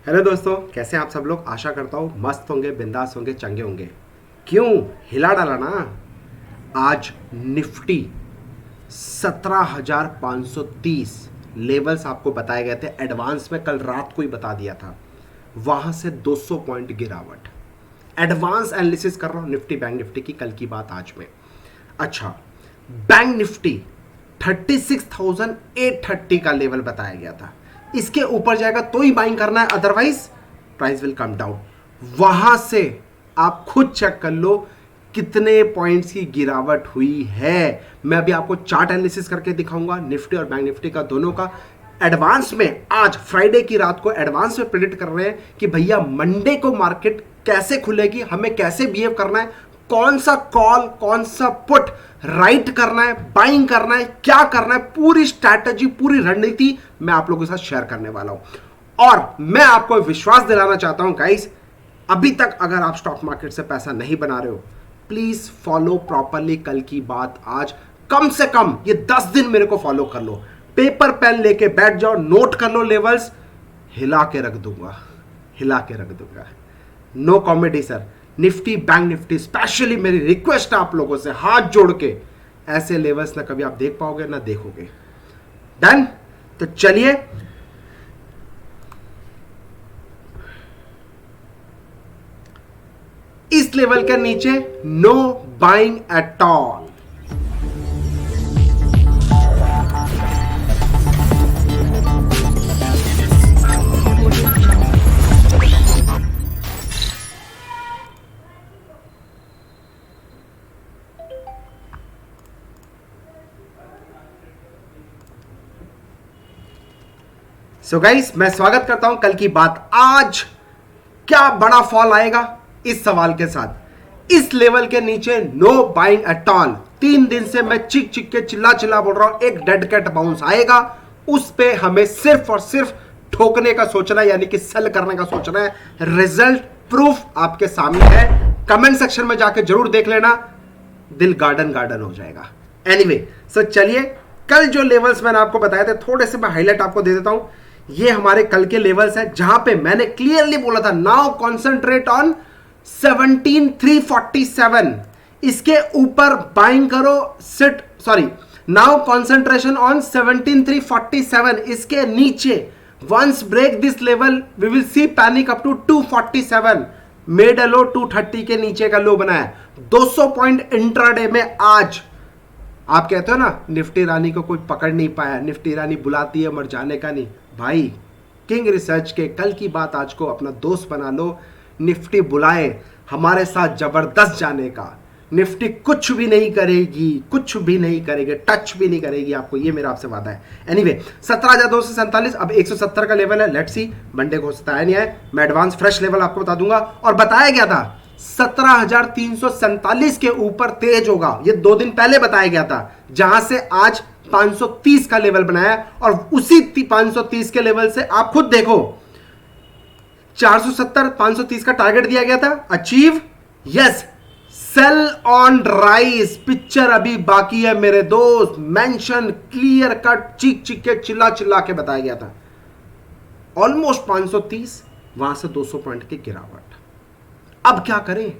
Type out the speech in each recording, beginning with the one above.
Hello दोस्तों, कैसे हैं आप सब लोग। आशा करता हूँ मस्त होंगे, बिंदास होंगे, चंगे होंगे। क्यों हिला डाला ना। आज निफ्टी 17,530 लेवल्स आपको बताए गए थे एडवांस में, कल रात को ही बता दिया था। वहां से 200 पॉइंट गिरावट। एडवांस एनालिसिस कर रहा हूं निफ्टी बैंक निफ्टी की, कल की बात आज में। अच्छा, बैंक निफ्टी 36,830 का लेवल बताया गया था। इसके ऊपर जाएगा तो ही बाइंग करना है, otherwise price will come down. वहां से आप खुद चेक कर लो कितने पॉइंट्स की गिरावट हुई है। मैं अभी आपको चार्ट एनालिसिस करके दिखाऊंगा निफ्टी और बैंक निफ्टी का, दोनों का एडवांस में। आज फ्राइडे की रात को एडवांस में प्रेडिक्ट कर रहे हैं कि भैया मंडे को मार्केट कैसे खुलेगी, हमें कैसे बिहेव करना है, कौन सा कॉल कौन सा पुट राइट करना है, बाइंग करना है, क्या करना है, पूरी स्ट्रैटेजी पूरी रणनीति मैं आप लोगों के साथ शेयर करने वाला हूं। और मैं आपको विश्वास दिलाना चाहता हूं गाइस, अभी तक अगर आप स्टॉक मार्केट से पैसा नहीं बना रहे हो, प्लीज फॉलो प्रॉपरली कल की बात। आज कम से कम ये 10 दिन मेरे को फॉलो कर लो, पेपर पेन लेके बैठ जाओ, नोट कर लो लेवल्स। हिला के रख दूंगा, हिला के रख दूंगा। No comedy sir. Nifty Bank Nifty specially मेरी रिक्वेस्ट है आप लोगों से, हाथ जोड़ के, ऐसे लेवल्स ना कभी आप देख पाओगे ना देखोगे। डन। तो चलिए, इस लेवल के नीचे no buying at all. So guys, मैं स्वागत करता हूं कल की बात। आज क्या बड़ा फॉल आएगा इस सवाल के साथ। इस लेवल के नीचे नो बाइंग एट ऑल। 3 दिन से मैं चिक चिक के चिल्ला चिल्ला बोल रहा हूं, एक डेड कैट बाउंस आएगा, उस पे हमें सिर्फ और सिर्फ ठोकने का सोचना है, यानी कि सेल करने का सोचना है। रिजल्ट प्रूफ आपके सामने है, कमेंट सेक्शन में जाके जरूर देख लेना, दिल गार्डन गार्डन हो जाएगा। एनीवे, सो चलिए, कल जो लेवल्स मैंने आपको बताए थे थोड़े से मैं हाईलाइट आपको दे देता हूं। ये हमारे कल के लेवल्स हैं, जहां पे मैंने क्लियरली बोला था नाउ कॉन्सेंट्रेट ऑन 17,347। इसके ऊपर बाइंग करो, sit sorry, now concentration on 17,347। इसके नीचे once break this level we will see panic up to 247। Made a low 230 के नीचे का लो बनाया। 200 पॉइंट इंट्राडे में आज। आप कहते हो ना निफ्टी रानी को कोई पकड़ नहीं पाया, निफ्टी रानी बुलाती है मर जाने का नहीं। भाई, किंग रिसर्च के कल की बात आज को अपना दोस्त बना लो। निफ्टी बुलाए हमारे साथ जबरदस्त जाने का। निफ्टी कुछ भी नहीं करेगी, कुछ भी नहीं करेगी, टच भी नहीं करेगी आपको, ये मेरा आपसे वादा है। एनीवे, 17,247, अब 170 का लेवल है। लेट्स सी, मंडे को बताया नहीं है, मैं एडवांस फ्रेश लेवल आपको बता दूंगा। और बताया गया था 17,347 के ऊपर तेज होगा, ये 2 दिन पहले बताया गया था, जहां से आज 530 का लेवल बनाया। और उसी 530 के लेवल से आप खुद देखो, 470 530 का टारगेट दिया गया था, achieve. Yes, sell on rise picture अभी बाकी है मेरे दोस्त। मेंशन क्लियर कट चीक चीक के चिल्ला चिल्ला के बताया गया था। ऑलमोस्ट 530, वहां से 200 पॉइंट की गिरावट। अब क्या करें,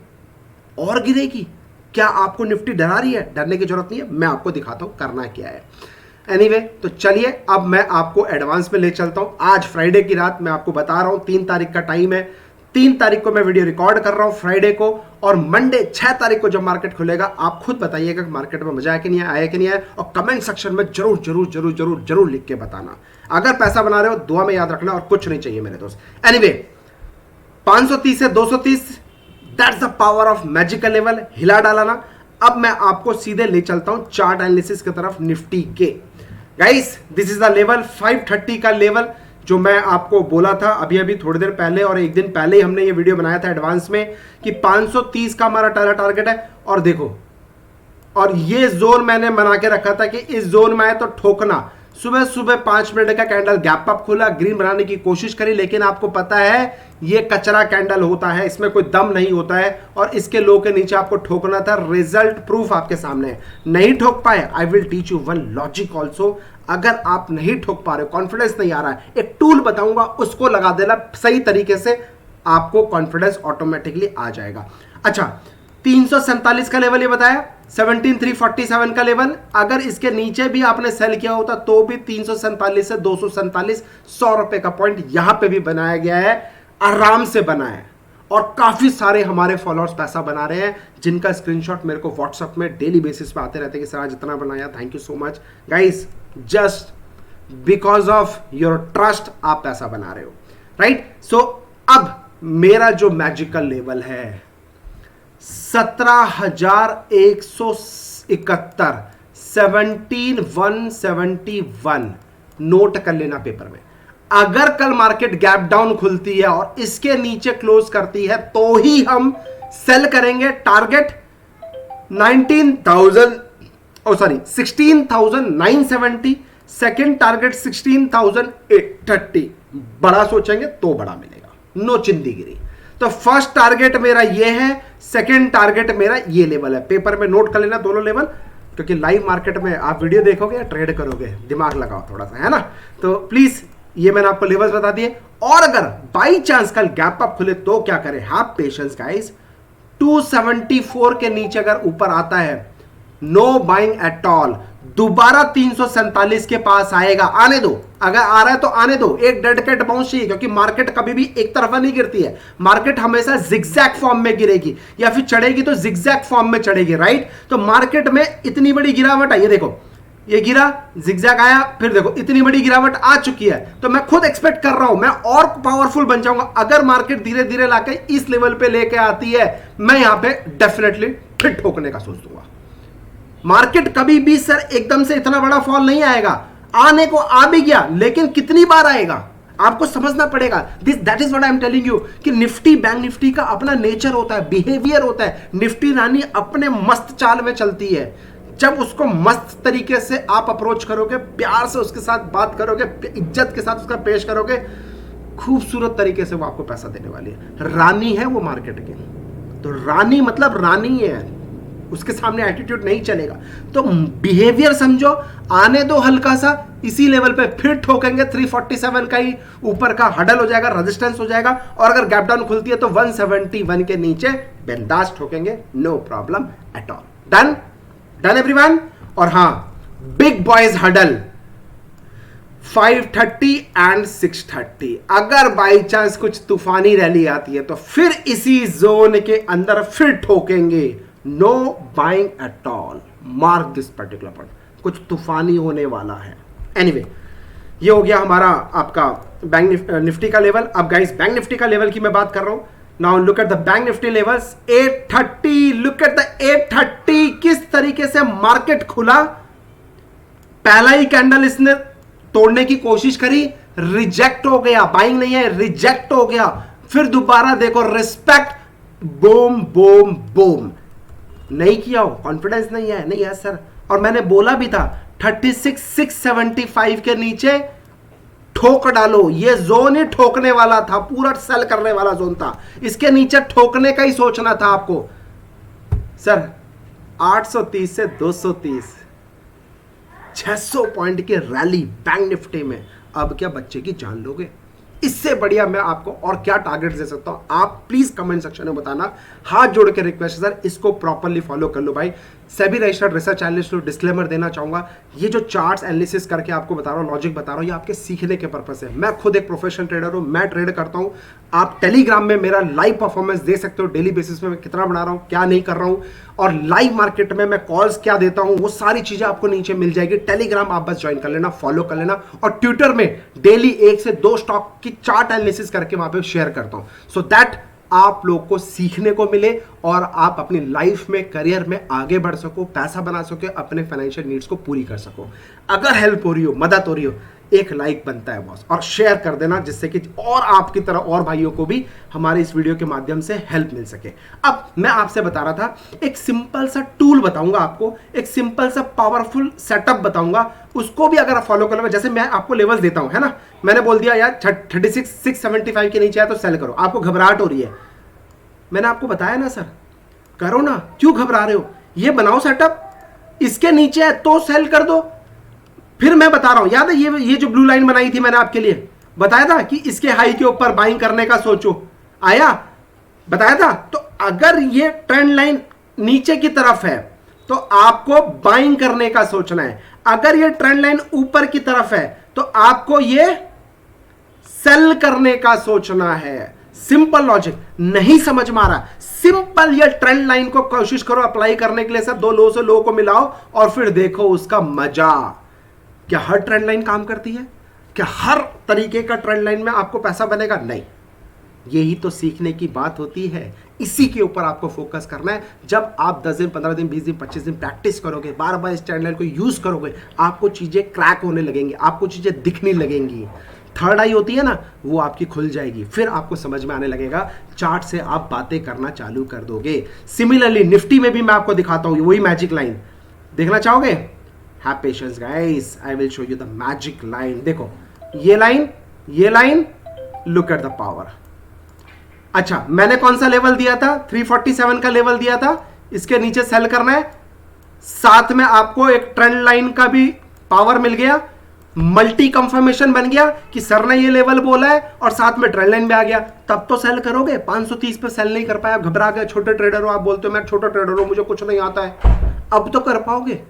और गिरेगी क्या? आपको निफ्टी डरा रही है? डरने की जरूरत नहीं है, मैं आपको दिखाता हूं करना क्या है। एनीवे, तो चलिए अब मैं आपको एडवांस में ले चलता हूं। आज फ्राइडे की रात मैं आपको बता रहा हूं, 3 तारीख का टाइम है। 3 तारीख को मैं वीडियो रिकॉर्ड कर रहा हूं फ्राइडे को, और मंडे 6 तारीख को जब मार्केट खुलेगा आप खुद बताइएगा कि मार्केट में मजा आया कि नहीं आया कि नहीं आया, और कमेंट सेक्शन में जरूर जरूर जरूर जरूर जरूर लिख के बताना। अगर पैसा बना रहे हो दुआ में याद रखना, और कुछ नहीं चाहिए मेरे दोस्त। एनीवे, 530 से 230, that's the power of magical level. हिला डाला ना। अब मैं आपको सीधे ले चलता हूं चार्ट एनालिसिस की तरफ निफ्टी के। Guys, this is the level 530 का लेवल, जो मैं आपको बोला था अभी अभी थोड़ी देर पहले, और एक दिन पहले ही हमने ये वीडियो बनाया था एडवांस में कि 530 का हमारा टारगेट है। और देखो, और ये जोन मैंने बना के रखा था कि इस जोन में आए तो ठोकना। सुबह सुबह 5 मिनट का कैंडल गैप अप खुला, ग्रीन बनाने की कोशिश करी, लेकिन आपको पता है ये कचरा कैंडल होता है, इसमें कोई दम नहीं होता है और इसके लो के नीचे आपको ठोकना था। रिजल्ट प्रूफ आपके सामने है, नहीं ठोक पाए, I will teach you one logic also. अगर आप नहीं ठोक पा रहे हो, कॉन्फिडेंस नहीं आ रहा है, एक टूल बताऊंगा, उसको लगा देना सही तरीके से, आपको कॉन्फिडेंस ऑटोमेटिकली आ जाएगा। अच्छा, 347 का लेवल ये बताया, 17347 का लेवल, अगर इसके नीचे भी आपने सेल किया होता तो भी 347 से 247 ₹100 का पॉइंट यहां पे भी बनाया गया है, आराम से बना है। और काफी सारे हमारे फॉलोअर्स पैसा बना रहे हैं, जिनका स्क्रीनशॉट मेरे को व्हाट्सएप में डेली बेसिस पे आते रहते हैं कि सर आज इतना बनाया, thank you so much guys, just because of your trust आप पैसा बना रहे हो, राइट। सो अब मेरा जो मैजिकल लेवल है 17,171, 17,171, नोट कर लेना पेपर में। अगर कल मार्केट गैप डाउन खुलती है और इसके नीचे क्लोज करती है तो ही हम सेल करेंगे। Target 16,970, second target 16,830। बड़ा सोचेंगे तो बड़ा मिलेगा, नो चिंदीगिरी। तो फर्स्ट टारगेट मेरा ये है, सेकेंड टारगेट मेरा ये लेवल है। पेपर में नोट कर लेना दोनों लेवल, क्योंकि लाइव मार्केट में आप वीडियो देखोगे या ट्रेड करोगे, दिमाग लगाओ थोड़ा सा, है ना। तो प्लीज ये मैंने आपको लेवल्स बता दिए। और अगर बाई चांस कल गैप अप खुले तो क्या करें, हैव पेशेंस गाइस। 274 के नीचे अगर ऊपर आता है, नो बाइंग एट ऑल। दोबारा 347 के पास आएगा, आने दो, अगर आ रहा है तो आने दो। एक डेड कैट बाउंस चाहिए, क्योंकि मार्केट कभी भी एक तरफा नहीं गिरती है, मार्केट हमेशा जिगजैग फॉर्म में गिरेगी, या फिर चढ़ेगी तो जिगजैग फॉर्म में चढ़ेगी, राइट। तो मार्केट में इतनी बड़ी गिरावट आई है, देखो ये गिरा, जिगजैग आया, फिर देखो इतनी बड़ी गिरावट आ चुकी है। तो मैं खुद एक्सपेक्ट कर रहा हूं मैं और पावरफुल बन जाऊंगा। अगर मार्केट धीरे धीरे लाके इस लेवल पे लेके आती है, मैं यहां पे डेफिनेटली फिर ठोकने का सोच दूंगा। मार्केट कभी भी सर एकदम से इतना बड़ा फॉल नहीं आएगा, आने को आ भी गया, लेकिन कितनी बार आएगा आपको समझना पड़ेगा। That is what I am telling you कि निफ्टी, बैंक निफ्टी का अपना नेचर होता है, बिहेवियर होता है। निफ्टी रानी अपने मस्त चाल में चलती है। जब उसको मस्त तरीके से आप अप्रोच करोगे, प्यार से उसके साथ बात करोगे, इज्जत के साथ उसका पेश करोगे, खूबसूरत तरीके से वो आपको पैसा देने वाली है। रानी है वो मार्केट की, तो रानी मतलब रानी है, उसके सामने एटीट्यूड नहीं चलेगा। तो बिहेवियर समझो, आने दो हल्का सा, इसी लेवल पे फिर ठोकेंगे। 347 का ही ऊपर का हडल हो जाएगा, रेजिस्टेंस हो जाएगा, और अगर गैप डाउन खुलती है तो 171 के नीचे बिंदास ठोकेंगे, no problem at all. Done done everyone. और हां, बिग बॉयज हडल 530 एंड 630। अगर बाई चांस कुछ तूफानी रैली आती है तो फिर इसी जोन के अंदर फिर ठोकेंगे, no buying at all, mark this particular point, कुछ तूफानी होने वाला है। एनीवे, ये हो गया हमारा आपका बैंक निफ्टी का लेवल। अब गाइस बैंक निफ्टी का लेवल की मैं बात कर रहा हूं। Now look at the bank Nifty levels, 830, look at the 830, किस तरीके से मार्केट खुला। पहला ही कैंडल इसने तोड़ने की कोशिश करी, रिजेक्ट हो गया, बाइंग नहीं है, रिजेक्ट हो गया। फिर दोबारा देखो, रिस्पेक्ट, बूम बूम बूम, नहीं किया हो, कॉन्फिडेंस नहीं है, नहीं है सर। और मैंने बोला भी था 36,675 के नीचे ठोक डालो, ये जोन ही ठोकने वाला था, पूरा सेल करने वाला जोन था, इसके नीचे ठोकने का ही सोचना था आपको। सर 830 से 230, 600 पॉइंट की रैली बैंक निफ्टी में, अब क्या बच्चे की जान लोगे? इससे बढ़िया मैं आपको और क्या टारगेट दे सकता हूं, आप प्लीज कमेंट सेक्शन में बताना। हाथ जोड़ के रिक्वेस्ट है सर, इसको प्रॉपर्ली फॉलो कर लो भाई। सेबी रजिस्टर्ड रिसर्च एनालिस्ट को डिस्क्लेमर देना चाहूंगा, ये जो चार्ट्स एनालिसिस करके आपको बता रहा हूं, लॉजिक बता रहा हूं, ये आपके सीखने के पर्पस है। मैं खुद एक प्रोफेशनल ट्रेडर हूं, मैं ट्रेड करता हूं। आप टेलीग्राम में मेरा लाइव परफॉर्मेंस दे सकते हो, डेली बेसिस पे मैं कितना बना रहा हूं, क्या नहीं कर रहा हूं, और लाइव मार्केट में मैं कॉल्स क्या देता हूं, वो सारी चीजें आपको नीचे मिल जाएगी। टेलीग्राम आप बस ज्वाइन कर लेना, फॉलो कर लेना। और ट्विटर में डेली 1 से 2 स्टॉक की चार्ट एनालिसिस करके वहां पे शेयर करता हूं, सो दैट आप लोग को सीखने को मिले और आप अपनी लाइफ में, करियर में आगे बढ़ सको, पैसा बना सको, अपने फाइनेंशियल नीड्स को पूरी कर सको। अगर हेल्प हो रही हो, मदद हो रही हो, एक लाइक बनता है बॉस, और शेयर कर देना जिससे कि और आपकी तरह और भाइयों को भी हमारे इस वीडियो के माध्यम से हेल्प मिल सके। अब मैं आपसे बता रहा था, एक सिंपल सा टूल बताऊंगा आपको, एक सिंपल सा पावरफुल सेटअप बताऊंगा, उसको भी अगर आप फॉलो कर लो, जैसे मैं आपको लेवल्स देता हूं, है ना, मैंने बोल दिया यार 36 675 के नीचे है तो सेल करो, आपको घबराहट हो रही है, मैंने आपको बताया ना सर करो ना, क्यों घबरा रहे हो, ये बनाओ सेटअप, इसके नीचे है तो सेल कर दो। फिर मैं बता रहा हूं, याद है ये जो ब्लू लाइन बनाई थी मैंने आपके लिए, बताया था कि इसके हाई के ऊपर बाइंग करने का सोचो, आया, बताया था। तो अगर ये ट्रेंड लाइन नीचे की तरफ है तो आपको बाइंग करने का सोचना है, अगर ये ट्रेंड लाइन ऊपर की तरफ है तो आपको ये सेल करने का सोचना है। सिंपल लॉजिक, नहीं समझ में आ रहा, सिंपल ये ट्रेंड लाइन को कोशिश करो अप्लाई करने के लिए, सब दो लो से लो को मिलाओ और फिर देखो उसका मजा। क्या हर ट्रेंड लाइन काम करती है? क्या हर तरीके का ट्रेंड लाइन में आपको पैसा बनेगा? नहीं। यही तो सीखने की बात होती है, इसी के ऊपर आपको फोकस करना है। जब आप 10 दिन 15 दिन 20 दिन 25 दिन प्रैक्टिस करोगे, बार बार इस ट्रेंड लाइन को यूज करोगे, आपको चीजें क्रैक होने लगेंगी, आपको चीजें दिखने लगेंगी, थर्ड आई होती है ना, वो आपकी खुल जाएगी, फिर आपको समझ में आने लगेगा, चार्ट से आप बातें करना चालू कर दोगे। सिमिलरली निफ्टी में भी मैं आपको दिखाता हूं वही मैजिक लाइन, देखना चाहोगे? Have patience guys, I will show you the magic line. देखो ये line, look at the power. अच्छा, मैंने कौन सा लेवल दिया था? 347 का लेवल दिया था, इसके नीचे सेल करना है, साथ में आपको एक ट्रेंड लाइन का भी पावर मिल गया, मल्टी कंफर्मेशन बन गया कि सर ने ये लेवल बोला है और साथ में ट्रेंड लाइन भी आ गया, तब तो सेल करोगे। 530 पे सेल नहीं कर पाया, घबरा गए, छोटे ट्रेडर हो आप, बोलते हो मैं छोटा ट्रेडर हूं मुझे कुछ नहीं आता है, अब तो कर पाओगे।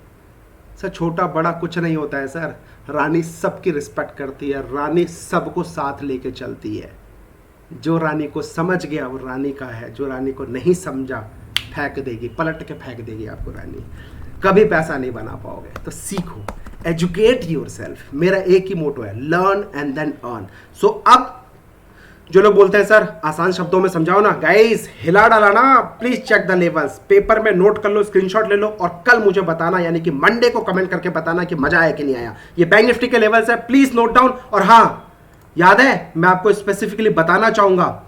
सर छोटा बड़ा कुछ नहीं होता है सर, रानी सबकी रिस्पेक्ट करती है, रानी सबको साथ लेके चलती है। जो रानी को समझ गया वो रानी का है, जो रानी को नहीं समझा फेंक देगी, पलट के फेंक देगी आपको रानी, कभी पैसा नहीं बना पाओगे। तो सीखो, एजुकेट योरसेल्फ, मेरा एक ही मोटो है, लर्न एंड देन अर्न। सो अब जो लोग बोलते हैं सर आसान शब्दों में समझाओ ना, गाइस हिला डाला ना, please check the levels, paper में नोट कर लो, स्क्रीनशॉट ले लो और कल मुझे बताना, यानी कि मंडे को कमेंट करके बताना कि मजा आया कि नहीं आया। ये बैंक निफ्टी के लेवल्स है, प्लीज नोट डाउन। और हाँ याद है, मैं आपको स्पेसिफिकली बताना चाहूंगा,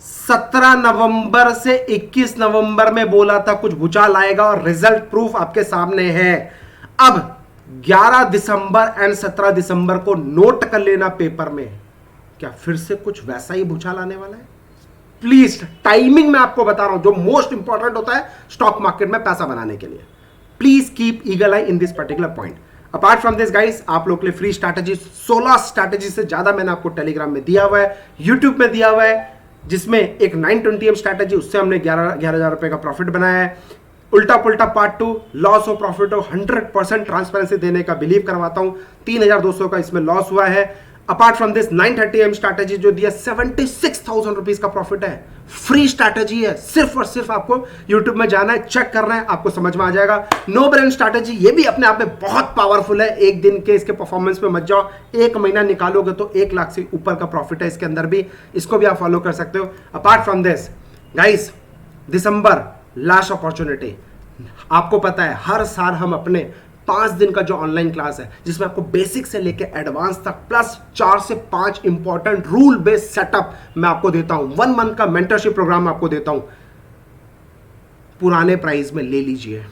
17 नवंबर से 21 नवंबर में बोला था कुछ भूचाल आएगा और रिजल्ट प्रूफ आपके सामने है। अब 11 दिसंबर एंड 17 दिसंबर को नोट कर लेना पेपर में, क्या फिर से कुछ वैसा ही भूचाल आने वाला है? प्लीज, टाइमिंग में आपको बता रहा हूं, जो मोस्ट इंपॉर्टेंट होता है स्टॉक मार्केट में पैसा बनाने के लिए। Please keep eagle I in this particular point. Apart from this guys, आप लोग के लिए फ्री स्ट्रैटेजी 16 स्ट्रैटेजी से ज्यादा मैंने आपको टेलीग्राम में दिया हुआ है, यूट्यूब में दिया हुआ है, जिसमें एक 920M स्ट्रैटेजी, उससे हमने 11,000 रुपए का प्रॉफिट बनाया है। उल्टा पुल्टा पार्ट 2, लॉस हो प्रॉफिट हो, 100% ट्रांसपेरेंसी देने का बिलीव करवाता हूं, 3,200 का इसमें लॉस हुआ है। Apart from this 930M strategy जो दिया 76,000 रुपीज का प्रॉफिट है, फ्री स्ट्रैटेजी है, सिर्फ और सिर्फ आपको YouTube में जाना है, चेक करना है, आपको समझ में आ जाएगा। नो ब्रेन स्ट्रैटेजी, ये भी अपने आप में बहुत पावरफुल है, एक दिन के इसके परफॉर्मेंस पे मत जाओ, एक महीना निकालोगे तो 1 लाख से ऊपर का प्रॉफिट है इसके अंदर भी, इसको भी आप फॉलो कर सकते हो। Apart from this guys, December last opportunity, आपको पता है हर साल हम अपने 5 दिन का जो ऑनलाइन क्लास है, जिसमें आपको बेसिक से लेकर एडवांस तक प्लस 4 से 5 इंपॉर्टेंट रूल बेस्ड सेटअप मैं आपको देता हूं, 1 मंथ का मेंटरशिप प्रोग्राम आपको देता हूं, पुराने प्राइस में ले लीजिए।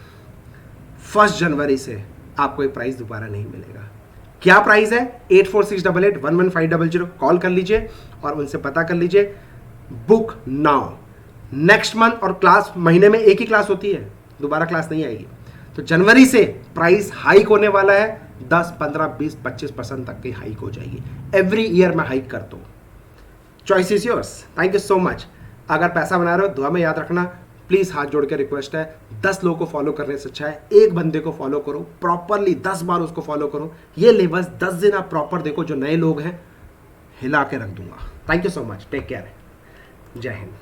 1 जनवरी से आपको ये प्राइस दोबारा नहीं मिलेगा। क्या प्राइस है? 8468811500, कॉल कर लीजिए और उनसे पता कर लीजिए, बुक नाउ। नेक्स्ट मंथ, और क्लास महीने में एक ही क्लास होती है, दोबारा क्लास नहीं आएगी। तो जनवरी से प्राइस हाइक होने वाला है, 10, 15, 20, 25% तक की हाइक हो जाएगी। एवरी ईयर मैं हाइक करता हूँ, choice is yours. Thank you so much. अगर पैसा बना रहे हो दुआ में याद रखना, प्लीज हाथ जोड़ के रिक्वेस्ट है, 10 लोगों को फॉलो करने से अच्छा है एक बंदे को फॉलो करो प्रॉपरली, 10 बार उसको फॉलो करो। ये लेवल्स 10 दिन आप प्रॉपर देखो, जो नए लोग हैं हिला के रख दूंगा। Thank you so much, take care, Jai Hind.